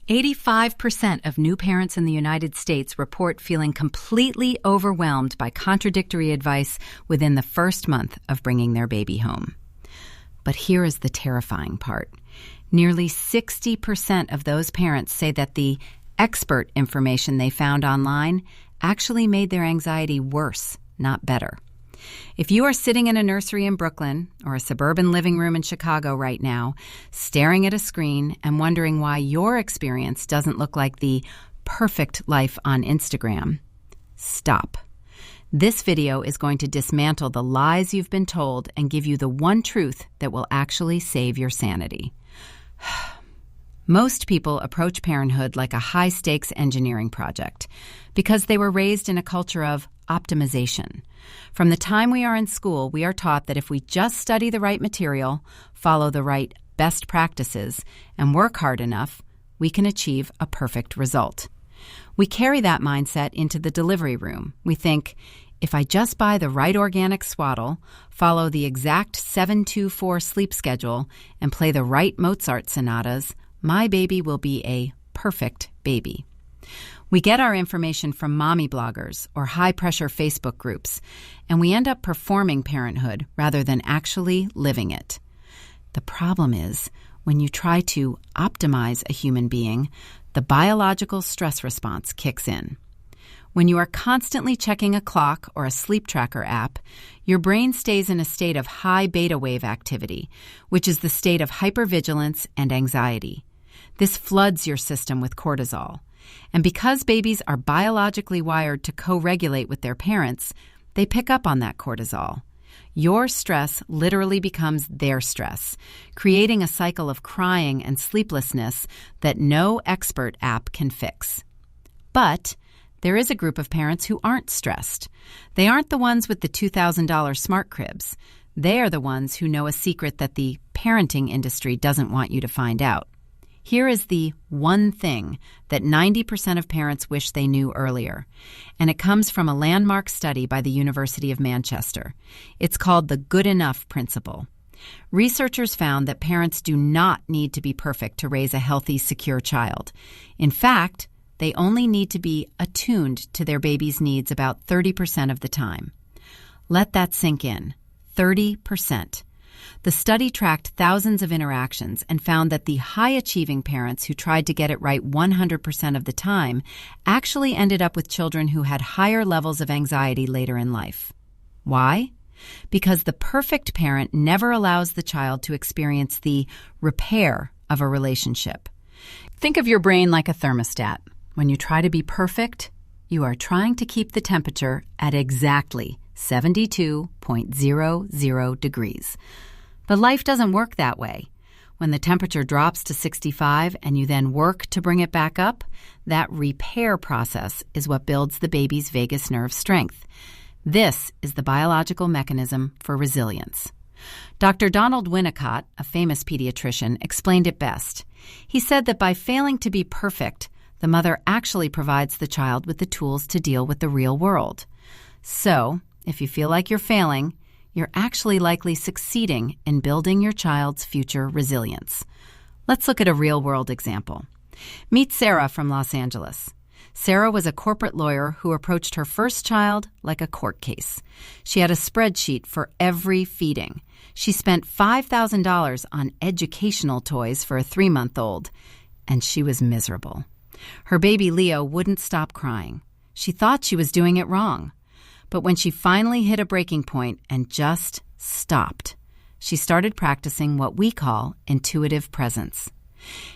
85% of new parents in the United States report feeling completely overwhelmed by contradictory advice within the first month of bringing their baby home. But here is the terrifying part. Nearly 60% of those parents say that the expert information they found online actually made their anxiety worse, not better. If you are sitting in a nursery in Brooklyn or a suburban living room in Chicago right now, staring at a screen and wondering why your experience doesn't look like the perfect life on Instagram, stop. This video is going to dismantle the lies you've been told and give you the one truth that will actually save your sanity. Most people approach parenthood like a high-stakes engineering project because they were raised in a culture of optimization. From the time we are in school, we are taught that if we just study the right material, follow the right best practices, and work hard enough, we can achieve a perfect result. We carry that mindset into the delivery room. We think, if I just buy the right organic swaddle, follow the exact 7-2-4 sleep schedule, and play the right Mozart sonatas, my baby will be a perfect baby. We get our information from mommy bloggers or high-pressure Facebook groups, and we end up performing parenthood rather than actually living it. The problem is, when you try to optimize a human being, the biological stress response kicks in. When you are constantly checking a clock or a sleep tracker app, your brain stays in a state of high beta wave activity, which is the state of hypervigilance and anxiety. This floods your system with cortisol. And because babies are biologically wired to co-regulate with their parents, they pick up on that cortisol. Your stress literally becomes their stress, creating a cycle of crying and sleeplessness that no expert app can fix. But there is a group of parents who aren't stressed. They aren't the ones with the $2,000 smart cribs. They are the ones who know a secret that the parenting industry doesn't want you to find out. Here is the one thing that 90% of parents wish they knew earlier, and it comes from a landmark study by the University of Manchester. It's called the good enough principle. Researchers found that parents do not need to be perfect to raise a healthy, secure child. In fact, they only need to be attuned to their baby's needs about 30% of the time. Let that sink in. 30%. The study tracked thousands of interactions and found that the high-achieving parents who tried to get it right 100% of the time actually ended up with children who had higher levels of anxiety later in life. Why? Because the perfect parent never allows the child to experience the repair of a relationship. Think of your brain like a thermostat. When you try to be perfect, you are trying to keep the temperature at exactly 72.00 degrees. But life doesn't work that way. When the temperature drops to 65 and you then work to bring it back up, that repair process is what builds the baby's vagus nerve strength. This is the biological mechanism for resilience. Dr. Donald Winnicott, a famous pediatrician, explained it best. He said that by failing to be perfect, the mother actually provides the child with the tools to deal with the real world. So, if you feel like you're failing, you're actually likely succeeding in building your child's future resilience. Let's look at a real-world example. Meet Sarah from Los Angeles. Sarah was a corporate lawyer who approached her first child like a court case. She had a spreadsheet for every feeding. She spent $5,000 on educational toys for a 3-month-old, and she was miserable. Her baby Leo wouldn't stop crying. She thought she was doing it wrong. But when she finally hit a breaking point and just stopped, she started practicing what we call intuitive presence.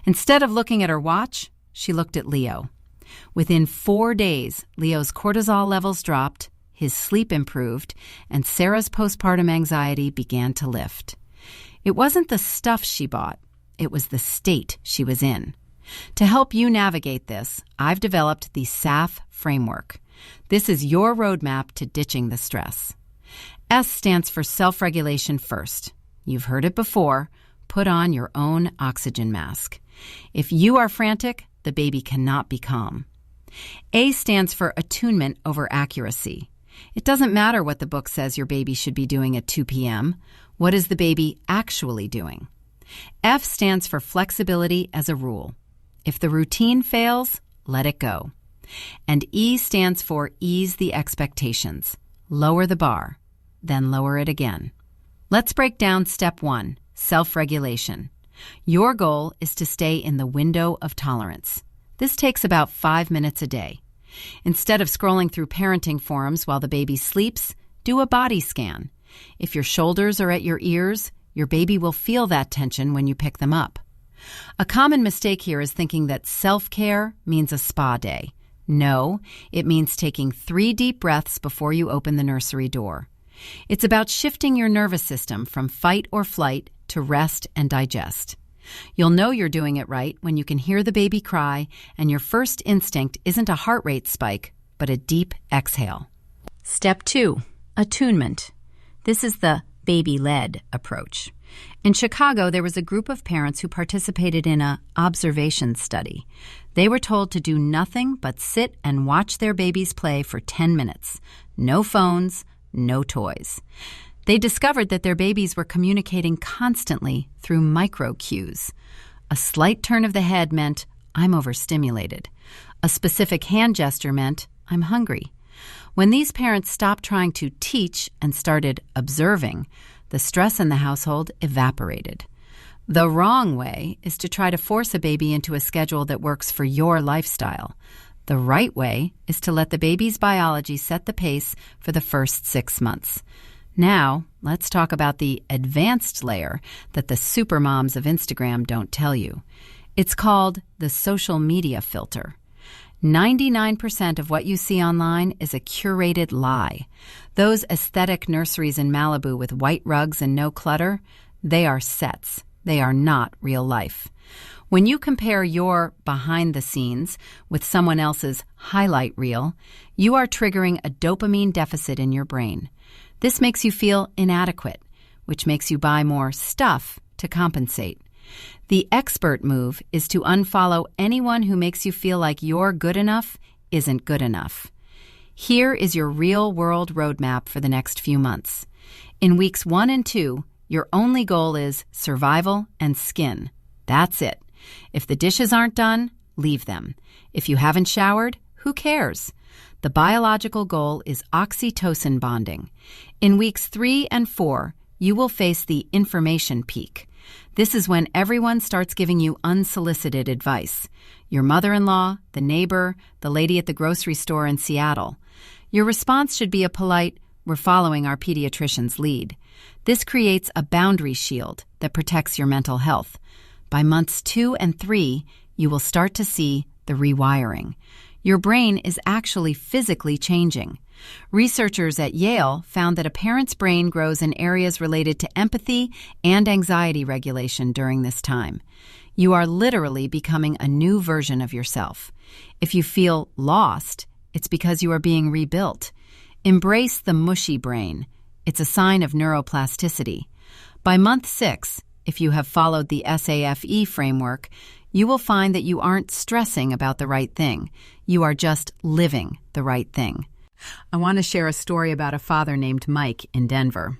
Instead of looking at her watch, she looked at Leo. Within 4 days, Leo's cortisol levels dropped, his sleep improved, and Sarah's postpartum anxiety began to lift. It wasn't the stuff she bought, it was the state she was in. To help you navigate this, I've developed the S.A.F.E framework. This is your roadmap to ditching the stress. S stands for self-regulation first. You've heard it before. Put on your own oxygen mask. If you are frantic, the baby cannot be calm. A stands for attunement over accuracy. It doesn't matter what the book says your baby should be doing at 2 p.m. What is the baby actually doing? F stands for flexibility as a rule. If the routine fails, let it go. And E stands for ease the expectations. Lower the bar, then lower it again. Let's break down step 1, self-regulation. Your goal is to stay in the window of tolerance. This takes about 5 minutes a day. Instead of scrolling through parenting forums while the baby sleeps, do a body scan. If your shoulders are at your ears, your baby will feel that tension when you pick them up. A common mistake here is thinking that self-care means a spa day. No, it means taking 3 deep breaths before you open the nursery door. It's about shifting your nervous system from fight or flight to rest and digest. You'll know you're doing it right when you can hear the baby cry and your first instinct isn't a heart rate spike, but a deep exhale. Step 2, attunement. This is the baby-led approach. In Chicago, there was a group of parents who participated in an observation study. They were told to do nothing but sit and watch their babies play for 10 minutes. No phones, no toys. They discovered that their babies were communicating constantly through micro cues. A slight turn of the head meant, I'm overstimulated. A specific hand gesture meant, I'm hungry. When these parents stopped trying to teach and started observing, the stress in the household evaporated. The wrong way is to try to force a baby into a schedule that works for your lifestyle. The right way is to let the baby's biology set the pace for the first 6 months. Now, let's talk about the advanced layer that the supermoms of Instagram don't tell you. It's called the social media filter. 99% of what you see online is a curated lie. Those aesthetic nurseries in Malibu with white rugs and no clutter, they are sets. They are not real life. When you compare your behind the scenes with someone else's highlight reel, you are triggering a dopamine deficit in your brain. This makes you feel inadequate, which makes you buy more stuff to compensate. The expert move is to unfollow anyone who makes you feel like your good enough isn't good enough. Here is your real-world roadmap for the next few months. In weeks 1 and 2, your only goal is survival and skin. That's it. If the dishes aren't done, leave them. If you haven't showered, who cares? The biological goal is oxytocin bonding. In weeks 3 and 4, you will face the information peak. This is when everyone starts giving you unsolicited advice. Your mother-in-law, the neighbor, the lady at the grocery store in Seattle. Your response should be a polite, "We're following our pediatrician's lead." This creates a boundary shield that protects your mental health. By months 2 and 3, you will start to see the rewiring. Your brain is actually physically changing. Researchers at Yale found that a parent's brain grows in areas related to empathy and anxiety regulation during this time. You are literally becoming a new version of yourself. If you feel lost, it's because you are being rebuilt. Embrace the mushy brain. It's a sign of neuroplasticity. By month 6, if you have followed the S.A.F.E framework, you will find that you aren't stressing about the right thing. You are just living the right thing. I want to share a story about a father named Mike in Denver.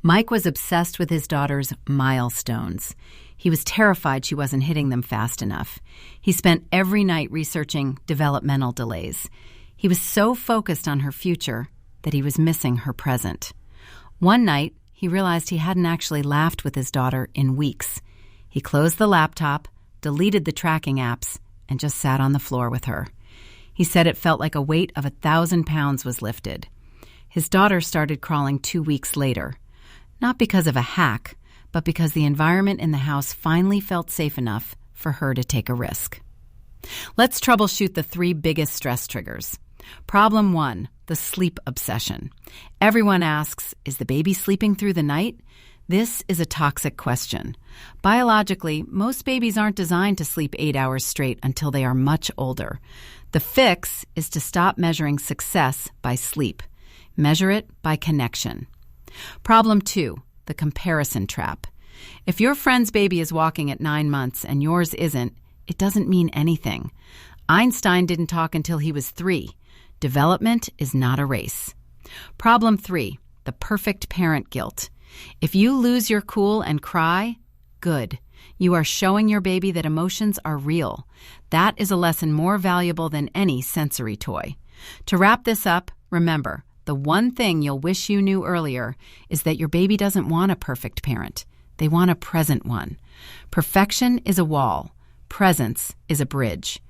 Mike was obsessed with his daughter's milestones. He was terrified she wasn't hitting them fast enough. He spent every night researching developmental delays. He was so focused on her future that he was missing her present. One night, he realized he hadn't actually laughed with his daughter in weeks. He closed the laptop, deleted the tracking apps, and just sat on the floor with her. He said it felt like a weight of 1,000 pounds was lifted. His daughter started crawling 2 weeks later, not because of a hack, but because the environment in the house finally felt safe enough for her to take a risk. Let's troubleshoot the 3 biggest stress triggers. Problem 1, the sleep obsession. Everyone asks, is the baby sleeping through the night? This is a toxic question. Biologically, most babies aren't designed to sleep 8 hours straight until they are much older. The fix is to stop measuring success by sleep. Measure it by connection. Problem 2, the comparison trap. If your friend's baby is walking at 9 months and yours isn't, it doesn't mean anything. Einstein didn't talk until he was 3. Development is not a race. Problem 3, the perfect parent guilt. If you lose your cool and cry, good. You are showing your baby that emotions are real. That is a lesson more valuable than any sensory toy. To wrap this up, remember, the one thing you'll wish you knew earlier is that your baby doesn't want a perfect parent. They want a present one. Perfection is a wall. Presence is a bridge.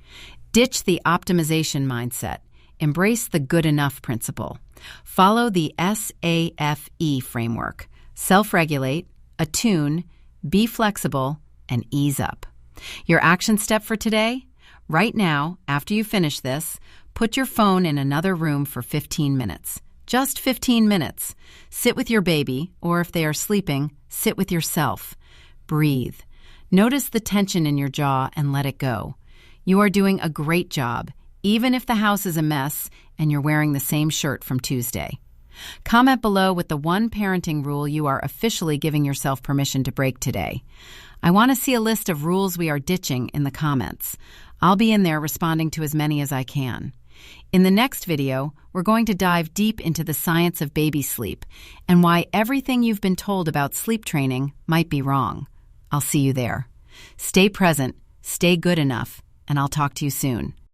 Ditch the optimization mindset. Embrace the good enough principle. Follow the S.A.F.E framework. Self-regulate, attune, be flexible, and ease up. Your action step for today? Right now, after you finish this, put your phone in another room for 15 minutes. Just 15 minutes. Sit with your baby, or if they are sleeping, sit with yourself. Breathe. Notice the tension in your jaw and let it go. You are doing a great job, even if the house is a mess and you're wearing the same shirt from Tuesday. Comment below with the one parenting rule you are officially giving yourself permission to break today. I want to see a list of rules we are ditching in the comments. I'll be in there responding to as many as I can. In the next video, we're going to dive deep into the science of baby sleep and why everything you've been told about sleep training might be wrong. I'll see you there. Stay present, stay good enough, and I'll talk to you soon.